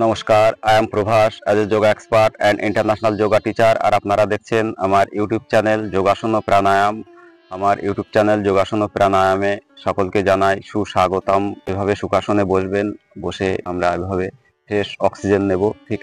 নমস্কার, I am Prabhas as a yoga expert and international yoga teacher. আর আপনারা দেখছেন আমার ইউটিউব চ্যানেল যোগাসন ও প্রাণায়াম। আমার ইউটিউব চ্যানেল যোগাসন ও প্রাণায়ামে সকলকে জানাই সুস্বাগতম। এভাবে সুখাসনে বসবেন, বসে আমরা এভাবে ফ্রেশ অক্সিজেন নেব। ঠিক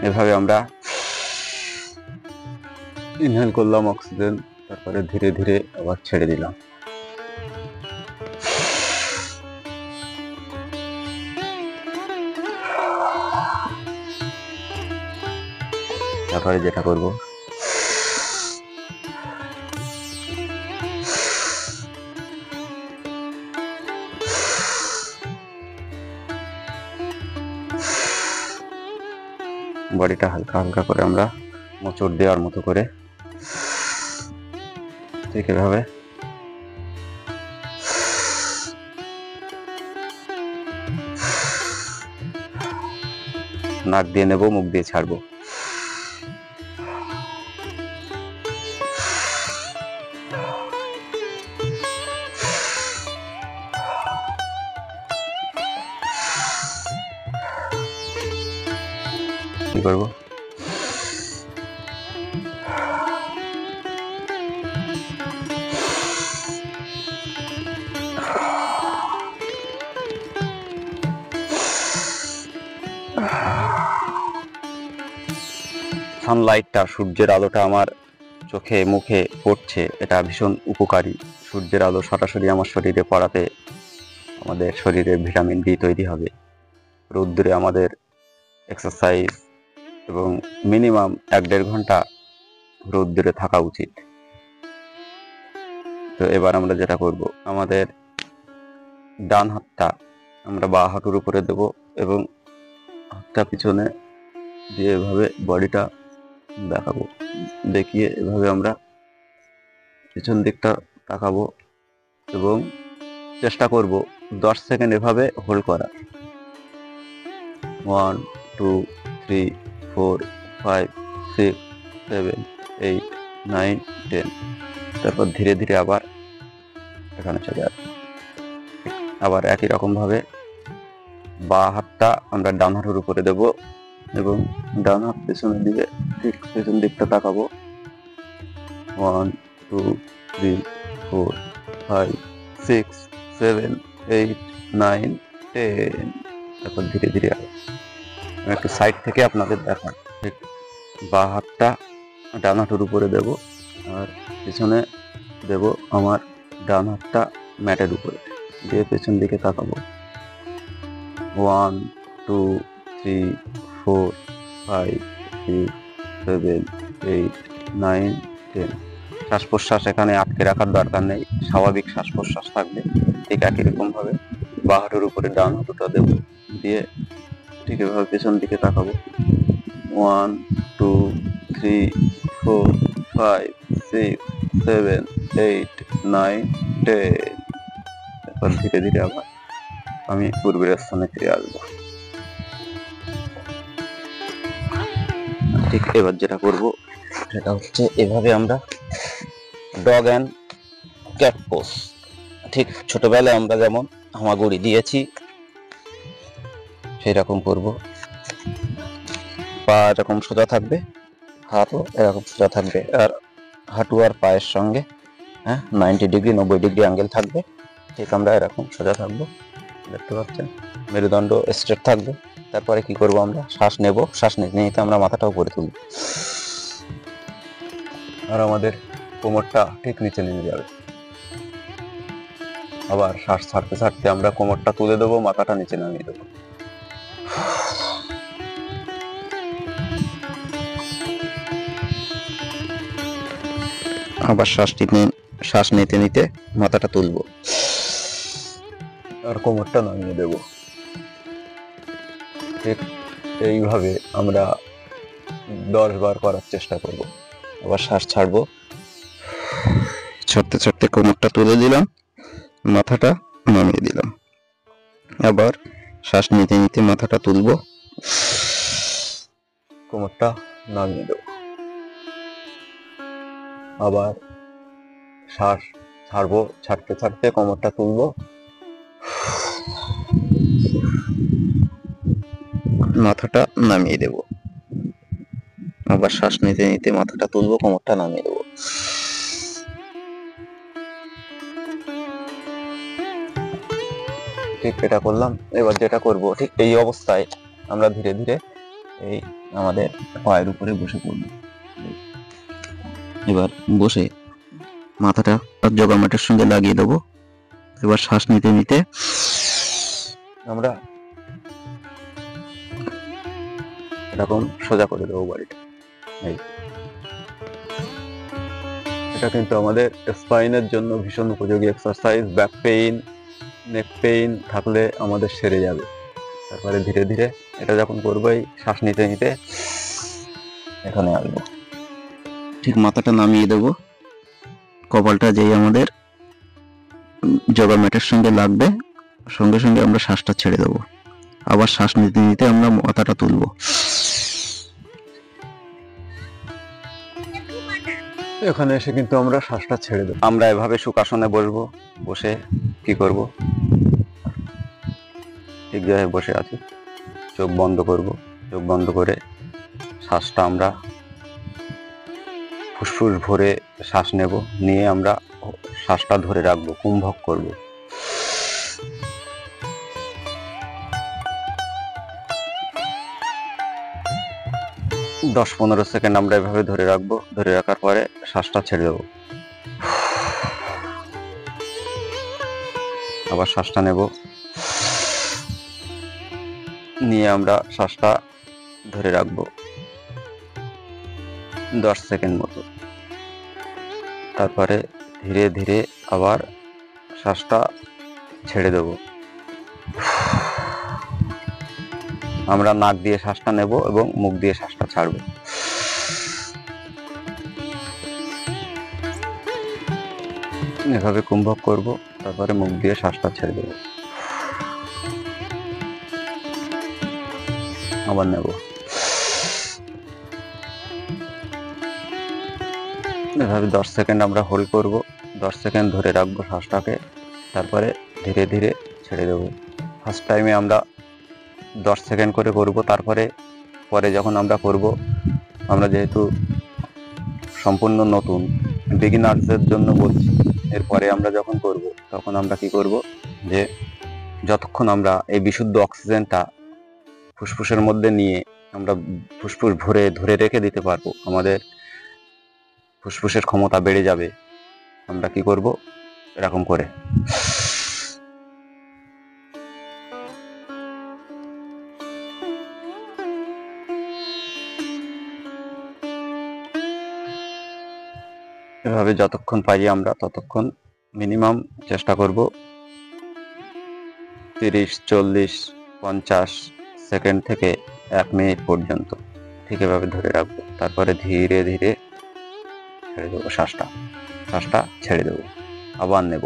এভাবে আমরা ইনহেল করলাম অক্সিজেন, তারপরে ধীরে ধীরে আবার ছেড়ে দিলাম। তারপরে যেটা করব, বডিটা হালকা হালকা করে আমরা মোচড় দেওয়ার মতো করে ঠিক এভাবে নাক দিয়ে নেব, মুখ দিয়ে ছাড়বো। কি করবো, সানলাইটটা, সূর্যের আলোটা আমার চোখে মুখে পড়ছে, এটা ভীষণ উপকারী। সূর্যের আলো সরাসরি আমার শরীরে পড়াতে আমাদের শরীরে ভিটামিন ডি তৈরি হবে। রৌদ্রে আমাদের এক্সারসাইজ এবং মিনিমাম 1-1.5 ঘন্টা রৌদ্রে থাকা উচিত। তো এবার আমরা যেটা করব, আমাদের ডান হাতটা আমরা বাঁ হাঁটুর উপরে দেব এবং হাতটা পিছনে দিয়ে এভাবে বডিটা দেখাবো, দেখিয়ে এভাবে আমরা পিছন দিকটা তাকাবো এবং চেষ্টা করব 10 সেকেন্ড এভাবে হোল্ড করা। 1 2 3 4 5 6 7 8 9 10। তারপর ধীরে ধীরে আবার এখানে চলে আসবে। আবার একই রকম ভাবে বাঁ হাতটা আমরা ডান হাঁটুর উপরে দেব এবং ডান হাত পেছনের দিকে, ঠিক পেছন দিকটা তাকাবো। 1 2 3 4 5 6 7 8 9 10। তারপর ধীরে ধীরে একটু সাইড থেকে আপনাদের দেখান। ঠিক বাঁ হাতটা ডান হাঁটুর উপরে দেব আর পিছনে দেব আমার ডান হাতটা ম্যাটের উপরে দিয়ে পেছন দিকে তাকাবো। 1 2 3 4 5 6 7 8 9 10। শ্বাস প্রশ্বাস এখানে আটকে রাখার দরকার নেই, স্বাভাবিক শ্বাস প্রশ্বাস থাকবে। ঠিক একই রকম ভাবে বাঁ হাঁটুর উপরে ডান হাঁটুটা দেব, দিয়ে ঠিক এভাবে পেছন দিকে তাকাবো। 1 2 3 4 5 6 7 8 9 10। তারপর ধীরে ধীরে আবার আমি পূর্বের স্থানে ফিরে আসবো। ঠিক এবার যেটা করব সেটা হচ্ছে, এভাবে আমরা ডগ অ্যান্ড ক্যাট পোজ, ঠিক ছোটবেলায় আমরা যেমন হামাগুড়ি দিয়েছি সেই রকম করব। পা এরকম সোজা থাকবে, হাতও এরকম সোজা থাকবে, আর হাঁটু আর পায়ের সঙ্গে 90 ডিগ্রি 90 ডিগ্রি অ্যাঙ্গেল থাকবে। ঠিক আমরা এরকম সোজা থাকবো, দেখতে পাচ্ছেন, মেরুদণ্ড স্ট্রেট থাকবে। তারপরে কি করব, আমরা শ্বাস নেব, শ্বাস নিতে নিতে আমরা মাথাটা উপরে তুলব আর আমাদের কোমরটা ঠিক নিচে নেমে যাবে। আবার শ্বাস ছাড়তে ছাড়তে আমরা কোমরটা তুলে দেবো, মাথাটা নিচে নামিয়ে দেবো। আবার শ্বাস নিতে নিতে মাথাটা তুলব আর কোমরটা নামিয়ে দেব। ঠিক এইভাবে আমরা 10 বার করার চেষ্টা করব। আবার শ্বাস ছাড়বো, ছাড়তে ছাড়তে কোমরটা তুলে দিলাম, মাথাটা নামিয়ে দিলাম। আবার শ্বাস নিতে নিতে মাথাটা তুলবো, কোমরটা নামিয়ে দেবো। আবার শ্বাস ছাড়বো, ছাড়তে ছাড়তে কোমরটা তুলবো, মাথাটা নামিয়ে দেব। আবার শ্বাস নিতে নিতে মাথাটা তুলবো, কোমরটা নামিয়ে দেবো। ঠিক এটা করলাম। এবার যেটা করব, ঠিক এই অবস্থায় আমরা ধীরে ধীরে এই আমাদের পায়ের উপরে বসে পড়ব। এবার বসে মাথাটা যোগা ম্যাটের সঙ্গে লাগিয়ে দেবো। এবার শ্বাস নিতে নিতে আমরা এরকম সোজা করে দেবো বাড়িটা। এটা কিন্তু আমাদের স্পাইনের জন্য ভীষণ উপযোগী এক্সারসাইজ। ব্যাক পেইন, নেক পেইন থাকলে আমাদের সেরে যাবে। তারপরে ধীরে ধীরে এটা যখন করবোই, শ্বাস নিতে নিতে এখানে আসবো, ঠিক মাথাটা নামিয়ে দেবো। কপালটা যেই আমাদের যোগা ম্যাটের সঙ্গে লাগবে, সঙ্গে সঙ্গে আমরা শ্বাসটা ছেড়ে দেবো। আবার শ্বাস নিতে নিতে আমরা মাথাটা তুলবো। এখানে এসে কিন্তু আমরা শ্বাসটা ছেড়ে দেবো। আমরা এভাবে সুখাসনে বসবো। বসে কি করব, ঠিক জায়গায় বসে আছি, চোখ বন্ধ করব। চোখ বন্ধ করে শ্বাসটা আমরা ফুসফুস ভরে শ্বাস নেব, নিয়ে আমরা শ্বাসটা ধরে রাখবো, কুম্ভক করব। দশ 15 সেকেন্ড আমরা এভাবে ধরে রাখবো। ধরে রাখার পরে শ্বাসটা ছেড়ে দেবো। আবার শ্বাসটা নেব, নিয়ে আমরা শ্বাসটা ধরে রাখবো 10 সেকেন্ড মতো। তারপরে ধীরে ধীরে আবার শ্বাসটা ছেড়ে দেব। আমরা নাক দিয়ে শ্বাসটা নেব এবং মুখ দিয়ে শ্বাসটা ছাড়ব। এভাবে কুম্ভক করব, তারপরে মুখ দিয়ে শ্বাসটা ছেড়ে দেব। আবার নেব। এভাবে 10 সেকেন্ড আমরা হোল্ড করব। 10 সেকেন্ড ধরে রাখবো শ্বাসটাকে, তারপরে ধীরে ধীরে ছেড়ে দেব। ফার্স্ট টাইমে আমরা 10 সেকেন্ড করে করব, তারপরে পরে যখন আমরা করব, আমরা যেহেতু সম্পূর্ণ নতুন, বিগিনার্সদের জন্য বলছি, এরপরে আমরা যখন করব তখন আমরা কি করব, যে যতক্ষণ আমরা এই বিশুদ্ধ অক্সিজেনটা ফুসফুসের মধ্যে নিয়ে আমরা ফুসফুস ভরে ধরে রেখে দিতে পারবো, আমাদের ফুসফুসের ক্ষমতা বেড়ে যাবে। আমরা কি করব, এরকম করে এভাবে যতক্ষণ পারি আমরা ততক্ষণ মিনিমাম চেষ্টা করব 30, 40, 50 সেকেন্ড থেকে 1 মিনিট পর্যন্ত ঠিক এভাবে ধরে রাখবো। তারপরে ধীরে ধীরে ছেড়ে দেবো শ্বাসটা ছেড়ে দেবো। আবার নেব,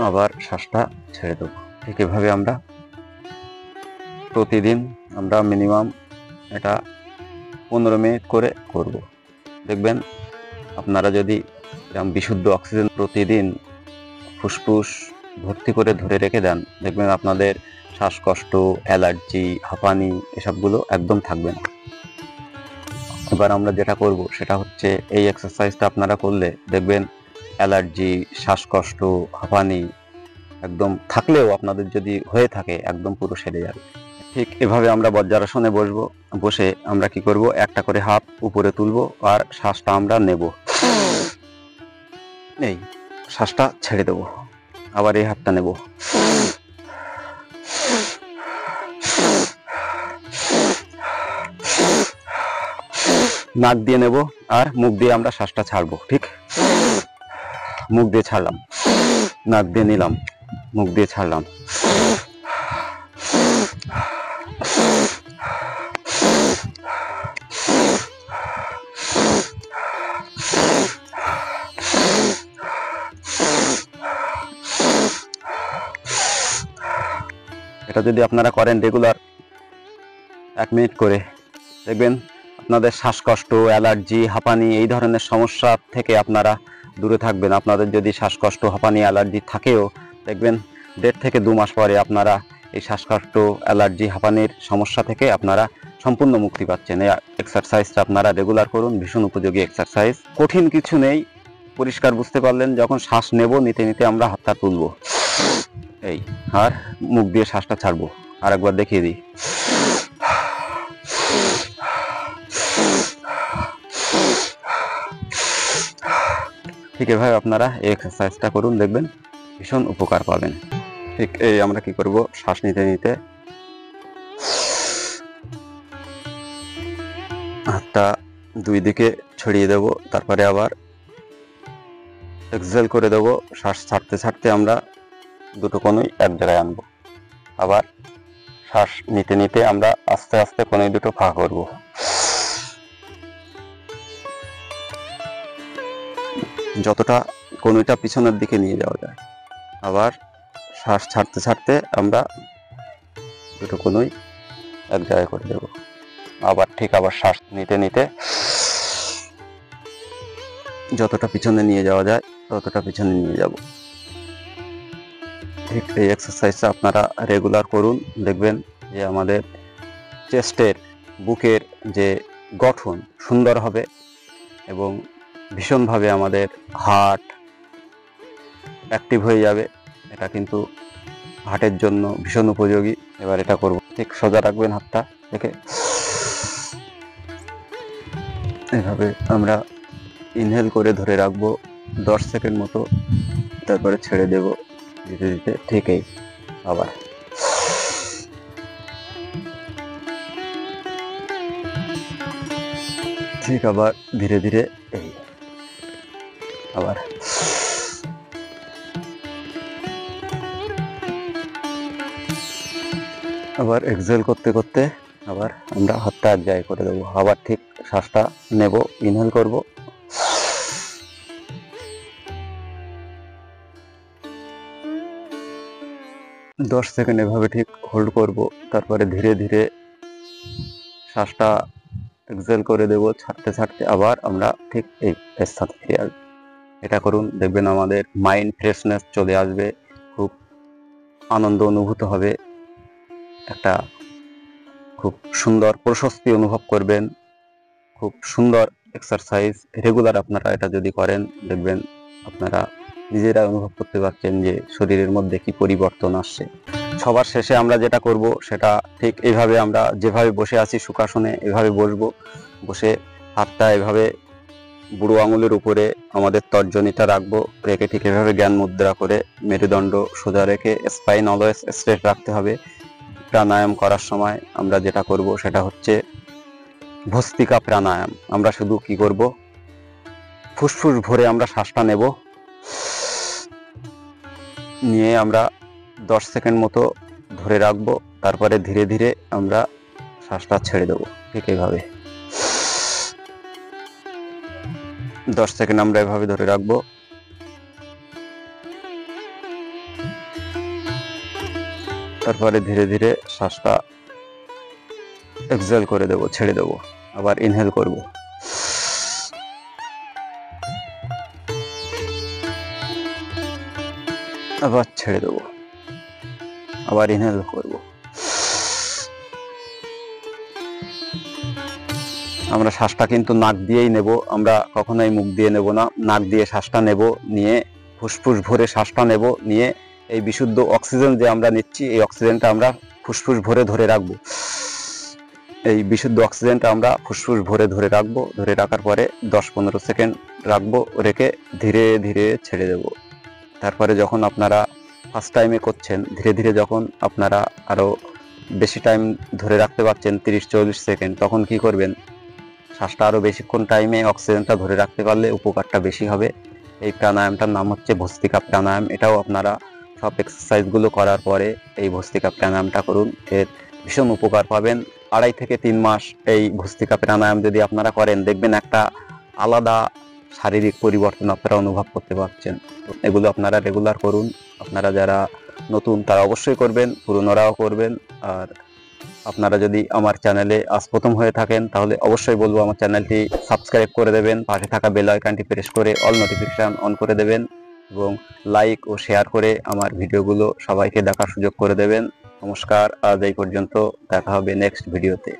আবার শ্বাসটা ছেড়ে দেবো। ঠিক এভাবে আমরা প্রতিদিন আমরা মিনিমাম এটা 15 মিনিট করে করব। দেখবেন আপনারা যদি এরকম বিশুদ্ধ অক্সিজেন প্রতিদিন ফুসফুস ভর্তি করে ধরে রেখে দেন, দেখবেন আপনাদের শ্বাসকষ্ট, অ্যালার্জি, হাঁপানি এসবগুলো একদম থাকবে না। এবার আমরা যেটা করব সেটা হচ্ছে, এই এক্সারসাইজটা আপনারা করলে দেখবেন অ্যালার্জি, শ্বাসকষ্ট, হাঁপানি একদম থাকলেও আপনাদের যদি হয়ে থাকে একদম পুরো সেরে যাবে। ঠিক এভাবে আমরা বজ্রাসনে বসবো। বসে আমরা কি করব, একটা করে হাত উপরে তুলবো আর শ্বাসটা আমরা নেব, এই শ্বাসটা ছেড়ে দেব। আবার এই হাতটা নেব, নাক দিয়ে নেব আর মুখ দিয়ে আমরা শ্বাসটা ছাড়বো। ঠিক মুখ দিয়ে ছাড়লাম, নাক দিয়ে নিলাম, মুখ দিয়ে ছাড়লাম। এটা যদি আপনারা করেন রেগুলার 1 মিনিট করে, দেখবেন আপনাদের শ্বাসকষ্ট, অ্যালার্জি, হাঁপানি এই ধরনের সমস্যা থেকে আপনারা দূরে থাকবেন। আপনাদের যদি শ্বাসকষ্ট, হাঁপানি, অ্যালার্জি থাকেও, দেখবেন 1.5 থেকে 2 মাস পরে আপনারা এই শ্বাসকষ্ট, অ্যালার্জি, হাঁপানির সমস্যা থেকে আপনারা সম্পূর্ণ মুক্তি পাচ্ছেন। এই এক্সারসাইজটা আপনারা রেগুলার করুন, ভীষণ উপযোগী এক্সারসাইজ। কঠিন কিছু নেই, পরিষ্কার বুঝতে পারলেন। যখন শ্বাস নেব, নিতে নিতে আমরা হাতটা তুলব, এই, আর মুখ দিয়ে শ্বাসটা ছাড়বো। আর একবার দেখিয়ে দিই। ঠিক এভাবে আপনারা এই এক্সারসাইজটা করুন, দেখবেন ভীষণ উপকার পাবেন। ঠিক এই আমরা কি করব, শ্বাস নিতে নিতে হাতটা 2 দিকে ছড়িয়ে দেব, তারপরে আবার এক্সহেল করে দেব। শ্বাস ছাড়তে ছাড়তে আমরা দুটো কোণই এক জায়গায় আনবো। আবার শ্বাস নিতে নিতে আমরা আস্তে আস্তে কোণই দুটো ফাঁকা করব। যতটা কোণইটা পিছনের দিকে নিয়ে যাওয়া যায়। আবার শ্বাস ছাড়তে ছাড়তে আমরা দুটো কোণই এক জায়গায় করে দেব। আবার ঠিক আবার শ্বাস নিতে নিতে যতটা পিছনে নিয়ে যাওয়া যায় ততটা পিছনে নিয়ে যাব। ঠিক এই এক্সারসাইজটা আপনারা রেগুলার করুন, দেখবেন যে আমাদের চেস্টের, বুকের যে গঠন সুন্দর হবে এবং ভীষণভাবে আমাদের হার্ট অ্যাক্টিভ হয়ে যাবে। এটা কিন্তু হার্টের জন্য ভীষণ উপযোগী। এবার এটা করব। ঠিক সোজা রাখবেন হাতটা, দেখে এভাবে আমরা ইনহেল করে ধরে রাখবো 10 সেকেন্ড মতো, তারপরে ছেড়ে দেব দিতে দিতে। ঠিক এই আবার ঠিক আবার ধীরে ধীরে এই আবার আবার এক্সহেল করতে করতে আবার আমরা হাতটা এক জায়গায় করে দেবো। আবার ঠিক শ্বাসটা নেব, ইনহেল করব, 10 সেকেন্ড এভাবে ঠিক হোল্ড করব, তারপরে ধীরে ধীরে শ্বাসটা এক্সহেল করে দেব। ছাড়তে ছাড়তে আবার আমরা ঠিক এই স্থানে ফিরে আসবো। এটা করুন, দেখবেন আমাদের মাইন্ড ফ্রেশনেস চলে আসবে, খুব আনন্দ অনুভূত হবে, একটা খুব সুন্দর প্রশস্তি অনুভব করবেন। খুব সুন্দর এক্সারসাইজ। রেগুলার আপনারা এটা যদি করেন, দেখবেন আপনারা নিজেরা অনুভব করতে পারছেন যে শরীরের মধ্যে কি পরিবর্তন আসছে। সবার শেষে আমরা যেটা করব সেটা ঠিক এইভাবে, আমরা যেভাবে বসে আছি সুখাসনে এভাবে বসবো। বসে হাতটা এভাবে বুড়ো আঙুলের উপরে আমাদের তর্জনীটা রাখবো, রেখে ঠিক এভাবে জ্ঞান মুদ্রা করে মেরুদণ্ড সোজা রেখে স্পাইন অলওয়েজ স্ট্রেট রাখতে হবে। প্রাণায়াম করার সময় আমরা যেটা করব সেটা হচ্ছে ভস্ত্রিকা প্রাণায়াম। আমরা শুধু কি করব, ফুসফুস ভরে আমরা শ্বাসটা নেব, নিয়ে আমরা 10 সেকেন্ড মতো ধরে রাখবো, তারপরে ধীরে ধীরে আমরা শ্বাসটা ছেড়ে দেবো। ঠিক এইভাবে 10 সেকেন্ড আমরা এভাবে ধরে রাখবো, তারপরে ধীরে ধীরে শ্বাসটা এক্সহেল করে দেব, ছেড়ে দেব। আবার ইনহেল করব, আবার ছেড়ে দেব, আবার ইনহেল করব। আমরা শ্বাসটা কিন্তু নাক দিয়েই নেব, আমরা কখনোই মুখ দিয়ে নেব না। নাক দিয়ে শ্বাসটা নেব, নিয়ে ফুসফুস ভরে শ্বাসটা নেব, নিয়ে এই বিশুদ্ধ অক্সিজেন যে আমরা নিচ্ছি এই অক্সিজেনটা আমরা ফুসফুস ভরে ধরে রাখবো। এই বিশুদ্ধ অক্সিজেনটা আমরা ফুসফুস ভরে ধরে রাখবো। ধরে রাখার পরে 10-15 সেকেন্ড রাখবো, রেখে ধীরে ধীরে ছেড়ে দেব। তারপরে যখন আপনারা ফার্স্ট টাইমে করছেন, ধীরে ধীরে যখন আপনারা আরো বেশি টাইম ধরে রাখতে পারছেন, 30-40 সেকেন্ড, তখন কি করবেন, শ্বাসটা আরো বেশিক্ষণ টাইমে অক্সিজেনটা ধরে রাখতে পারলে উপকারটা বেশি হবে। এই প্রাণায়ামটার নাম হচ্ছে ভস্ত্রিকা প্রাণায়াম। এটাও আপনারা সব এক্সারসাইজগুলো করার পরে এই ভস্ত্রিকা প্রাণায়ামটা করুন, এর ভীষণ উপকার পাবেন। 2.5 থেকে 3 মাস এই ভস্ত্রিকা প্রাণায়াম যদি আপনারা করেন, দেখবেন একটা আলাদা শারীরিক পরিবর্তন আপনারা অনুভব করতে পারছেন। এগুলো আপনারা রেগুলার করুন। আপনারা যারা নতুন তারা অবশ্যই করবেন, পুরনোরাও করবেন। আর আপনারা যদি আমার চ্যানেলে আজ প্রথম হয়ে থাকেন তাহলে অবশ্যই বলবো আমার চ্যানেলটি সাবস্ক্রাইব করে দেবেন, পাশে থাকা বেল আইকনটি প্রেস করে অল নোটিফিকেশন অন করে দেবেন এবং লাইক ও শেয়ার করে আমার ভিডিওগুলো সবাইকে দেখার সুযোগ করে দেবেন। নমস্কার, আজ এই পর্যন্ত, দেখা হবে নেক্সট ভিডিওতে।